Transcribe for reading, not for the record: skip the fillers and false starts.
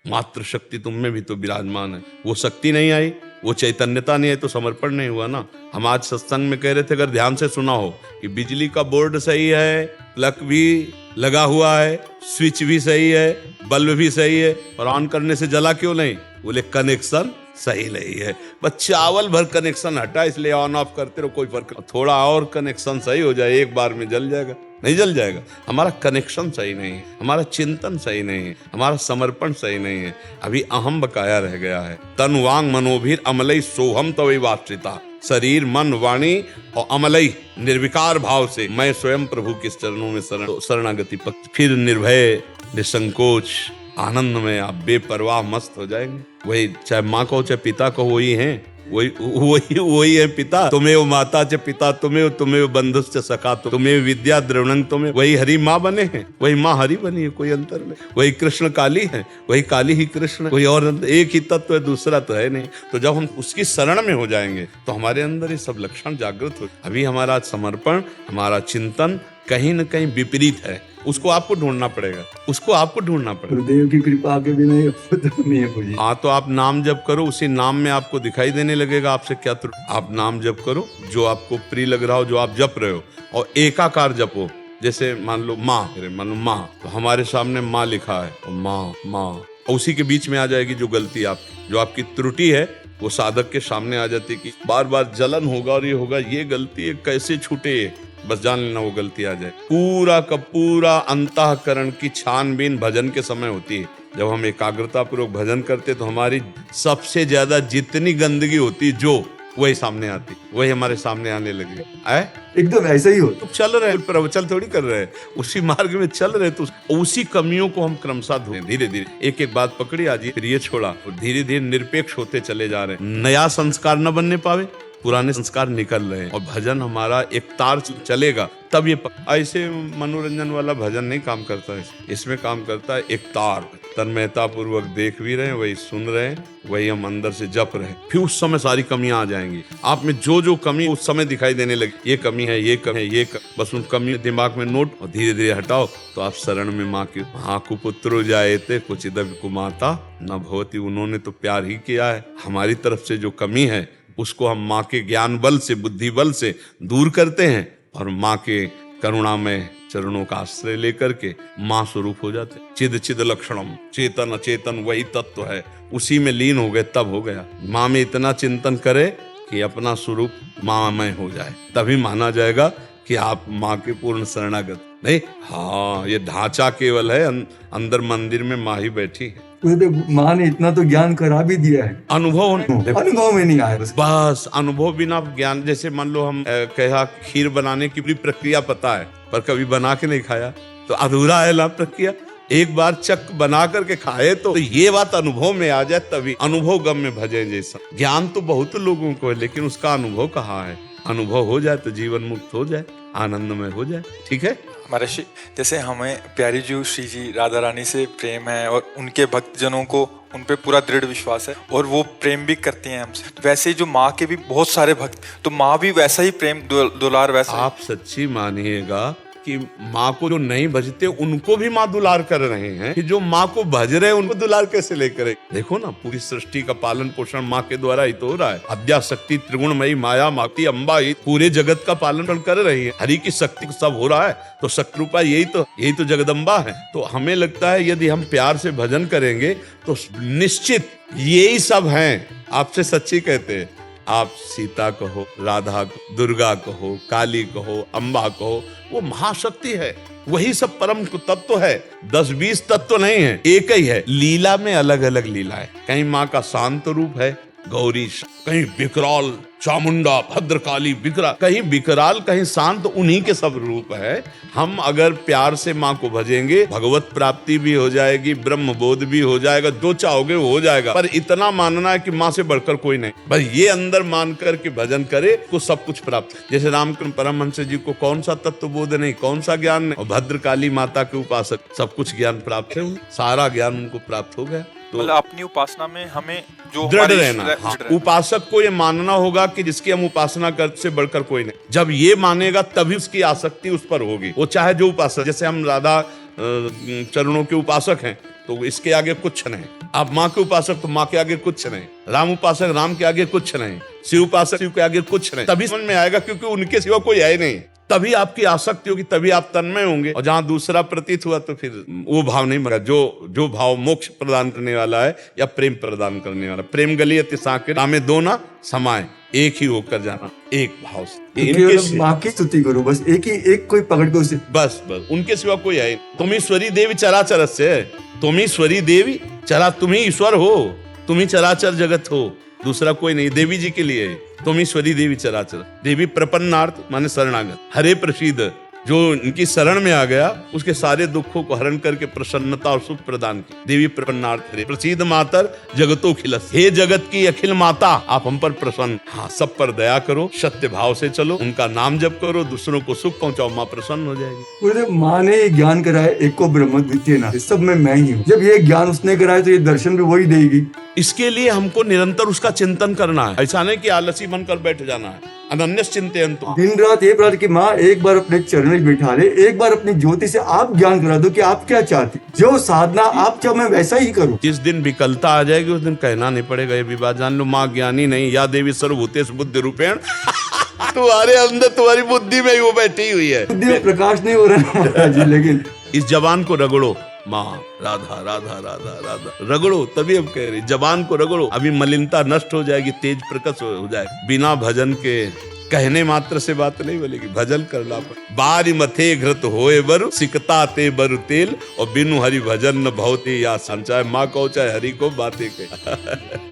मातृ शक्ति तुम में भी तो विराजमान है। वो शक्ति नहीं आई, वो चैतन्यता नहीं आई तो समर्पण नहीं हुआ ना। हम आज सत्संग में कह रहे थे, अगर ध्यान से सुना हो, कि बिजली का बोर्ड सही है, प्लग भी लगा हुआ है, स्विच भी सही है, बल्ब भी सही है, और ऑन करने से जला क्यों नहीं? बोले कनेक्शन सही नहीं है। बस चावल भर कनेक्शन हटा, इसलिए ऑन ऑफ करते रहो, कोई फर्क नहीं। थोड़ा और कनेक्शन सही हो जाए, एक बार में जल जाएगा? नहीं जल जाएगा। हमारा कनेक्शन सही नहीं है, हमारा चिंतन सही नहीं है, हमारा समर्पण सही नहीं है। अभी अहम बकाया रह गया है। तन वांग मनोभीर अमलई सोहम तवै वाश्रिता। शरीर मन वाणी और अमलई निर्विकार भाव से मैं स्वयं प्रभु के चरणों में शरणागति पक्ष, फिर निर्भय निसंकोच आनंद में आप बेपरवाह मस्त हो जाएंगे। वही चाहे माँ को चाहे पिता को, वही हैं, वही है पिता। तुम्हें माता च पिता तुम्हें बंधुश्च सखा तुम्हें विद्या द्रवणं तुम्हें। वही हरि माँ बने हैं, वही माँ हरि बनी है, कोई अंतर नहीं। वही कृष्ण काली है, वही काली ही कृष्ण, कोई और एक ही तत्व है, दूसरा तो है नहीं। तो जब हम उसकी शरण में हो जाएंगे तो हमारे अंदर ये सब लक्षण जागृत हो। अभी हमारा समर्पण, हमारा चिंतन कहीं न कहीं विपरीत है। उसको आपको ढूंढना पड़ेगा, उसको आपको ढूंढना पड़ेगा। गुरुदेव की कृपा के बिना ये नहीं है। हाँ, तो आप नाम जप करो, उसी नाम में आपको दिखाई देने लगेगा आपसे क्या आप नाम जप करो जो आपको प्रिय लग रहा हो, जो आप जप रहे हो, और एकाकार जपो। जैसे मान लो माँ, तो हमारे सामने माँ लिखा है, और माँ, और उसी के बीच में आ जाएगी जो गलती जो आपकी त्रुटि है, वो साधक के सामने आ जाती कि बार बार जलन होगा और ये होगा, ये गलती है कैसे छूटे, बस जान लेना वो गलती आ जाए। पूरा का पूरा अंतःकरण की छानबीन भजन के समय होती है। जब हम एकाग्रता पूर्वक भजन करते तो हमारी सबसे ज्यादा जितनी गंदगी होती जो वही सामने आती, वही हमारे सामने आने लगी। एकदम ऐसा ही हो। तो चल रहे हैं, प्रवचन थोड़ी कर रहे हैं, उसी मार्ग में चल रहे, तो उसी कमियों को हम क्रमशः धोएं। धीरे धीरे एक एक बात पकड़ी आज, फिर ये छोड़ा, और धीरे धीरे निरपेक्ष होते चले जा रहे हैं। नया संस्कार न बनने पावे, पुराने संस्कार निकल रहे हैं, और भजन हमारा एक तार चलेगा तब ये ऐसे मनोरंजन वाला भजन नहीं काम करता है। इसमें काम करता है एक तार, तन्मयता पूर्वक देख भी रहे हैं, वही सुन रहे हैं, वही हम अंदर से जप रहे हैं। फिर उस समय सारी कमियां आ जाएंगी आप में, जो कमी उस समय दिखाई देने लगी, ये कमी है, ये कमी है, बस उन कमी दिमाग में नोट, और धीरे धीरे हटाओ। तो आप शरण में माँ की, हाँ कुपुत्रो जायते कुचिदपि कुमाता न भवति। उन्होंने तो प्यार ही किया है। हमारी तरफ से जो कमी है उसको हम माँ के ज्ञान बल से, बुद्धि बल से दूर करते हैं, और माँ के करुणा में चरणों का आश्रय लेकर के माँ स्वरूप हो जाते। चिद चिद लक्षणम, चेतन अचेतन वही तत्व है, उसी में लीन हो गए तब हो गया। माँ में इतना चिंतन करे कि अपना स्वरूप माँमय हो जाए, तभी माना जाएगा कि आप माँ के पूर्ण शरणागत। नहीं, हाँ, ये ढांचा केवल है, अंदर मंदिर में माँ ही बैठी है। माँ ने इतना तो ज्ञान करा भी दिया है, अनुभव में नहीं आया। बस अनुभव बिना ज्ञान, जैसे मान लो हम कहा खीर बनाने की पूरी प्रक्रिया पता है, पर कभी बना के नहीं खाया तो अधूरा है ना प्रक्रिया। एक बार चक बना करके खाए तो ये बात अनुभव में आ जाए, तभी अनुभव गम में भजे। जैसा ज्ञान तो बहुत लोगों को है, लेकिन उसका अनुभव कहाँ है? अनुभव हो जाए तो जीवन मुक्त हो जाए, आनंदमय हो जाए। ठीक है महर्षि, जैसे हमें प्यारी जी श्री जी राधा रानी से प्रेम है, और उनके भक्तजनों को उन पे पूरा दृढ़ विश्वास है, और वो प्रेम भी करती हैं हमसे। वैसे ही जो माँ के भी बहुत सारे भक्त, तो माँ भी वैसा ही प्रेम दुलार वैसा। आप सच्ची मानिएगा कि माँ को जो नहीं भजते उनको भी माँ दुलार कर रहे हैं, कि जो माँ को भज रहे हैं उनको दुलार कैसे लेकर। देखो ना, पूरी सृष्टि का पालन पोषण माँ के द्वारा ही तो हो रहा है। अद्या शक्ति त्रिगुणमयी माया माती अम्बा ही पूरे जगत का पालन कर रही है। हरि की शक्ति सब हो रहा है, तो शक्रूपा यही तो जगदम्बा है। तो हमें लगता है यदि हम प्यार से भजन करेंगे तो निश्चित यही सब हैं। आपसे सच्ची कहते हैं, आप सीता कहो, राधा कहो, दुर्गा कहो, काली कहो, अम्बा कहो, वो महाशक्ति है, वही सब परम तत्व है। 10-20 तत्व नहीं है, एक ही है। लीला में अलग अलग लीला है। कहीं माँ का शांत रूप है गौरी, कहीं विकराल चामुंडा भद्रकाली, कहीं विकराल कहीं शांत, उन्हीं के सब रूप है। हम अगर प्यार से माँ को भजेंगे, भगवत प्राप्ति भी हो जाएगी, ब्रह्म बोध भी हो जाएगा, जो चाहोगे वो हो जाएगा। पर इतना मानना है कि माँ से बढ़कर कोई नहीं, बस ये अंदर मान कर के भजन करे तो सब कुछ प्राप्त। जैसे रामकृष्ण परमहंस जी को कौन सा तत्व बोध नहीं, कौन सा ज्ञान नहीं, और भद्रकाली माता के उपासक सब कुछ ज्ञान प्राप्त है, सारा ज्ञान उनको प्राप्त हो गया। तो अपनी उपासना में हमें जो दृढ़ रहना। हाँ, उपासक को ये मानना होगा कि जिसकी हम उपासना करते से बढ़कर कोई नहीं। जब ये मानेगा तभी उसकी आसक्ति उस पर होगी, वो चाहे जो उपासक। जैसे हम राधा चरणों के उपासक हैं, तो इसके आगे कुछ नहीं। आप माँ के उपासक तो माँ के आगे कुछ नहीं, राम उपासक राम के आगे कुछ नहीं, शिव उपासक शिव के आगे कुछ नहीं। तभी समझ में आएगा, क्योंकि उनके सिवा कोई है नहीं। तभी आपकी आसक्ति होगी, तभी आप तन्मय होंगे। और जहां दूसरा प्रतीत हुआ तो फिर वो भाव नहीं मरा, जो भाव मोक्ष प्रदान करने वाला है या प्रेम प्रदान करने वाला। प्रेम गलियत साकेत नामे दो ना समाए, एक ही होकर जाना, एक भाव से। माँ की स्तुति करो, बस एक कोई पकड़ के उसे, बस उनके सिवा कोई है। तुम ईश्वरी देवी चराचर से, तुम ईश्वरी देवी चरा, तुम ही ईश्वर हो, तुम ही चराचर जगत हो, दूसरा कोई नहीं। देवी जी के लिए तुम ईश्वरी देवी चराचर। देवी प्रपन्नार्थ माने शरणागत, हरे प्रसीद, जो इनकी शरण में आ गया उसके सारे दुखों को हरण करके प्रसन्नता और सुख प्रदान की। देवी प्रपन्नार्थ हरे प्रसीद मातर जगतो खिलस, हे जगत की अखिल माता आप हम पर प्रसन्न, हाँ सब पर दया करो, सत्य भाव से चलो, उनका नाम जप करो, दूसरों को सुख पहुंचाओ, माँ प्रसन्न हो जाएगी। गुरुदेव माँ ने ये ज्ञान कराया, एक को ब्रह्म द्वितीय नाथ, सब में मैं ही हूँ। जब ये ज्ञान उसने कराया तो ये दर्शन भी वही देगी। इसके लिए हमको निरंतर उसका चिंतन करना है, ऐसा नहीं कि आलसी बनकर बैठ जाना है। अनन्य चिंतयन्तु, दिन रात ये प्रार्थना कि माँ एक बार अपने चरण में बिठा ले, एक बार अपनी ज्योति से आप ज्ञान करा दो कि आप क्या चाहती, जो साधना आप चाहो मैं वैसा ही करूँ। जिस दिन विकलता आ जाएगी उस दिन कहना नहीं पड़ेगा ये भी बात जान लो, माँ ज्ञानी नहीं, या देवी सर्वभूतेषु बुद्धि रूपेण तुम्हारे अंदर तुम्हारी बुद्धि में ही वो बैठी हुई है। बुद्धि में प्रकाश नहीं हो रहा है जी, लेकिन इस जबान को रगड़ो, माँ राधा राधा राधा राधा रगड़ो, तभी हम कह रहे जबान को रगड़ो, अभी मलिनता नष्ट हो जाएगी, तेज प्रकट हो जाएगी। बिना भजन के कहने मात्र से बात नहीं बोलेगी, भजन करना पड़े। बारी मथे घृत होए बर सिकता ते बर तेल, और बिनु हरि भजन न भवते या संचाय। माँ को चाहे हरि को बातें कहे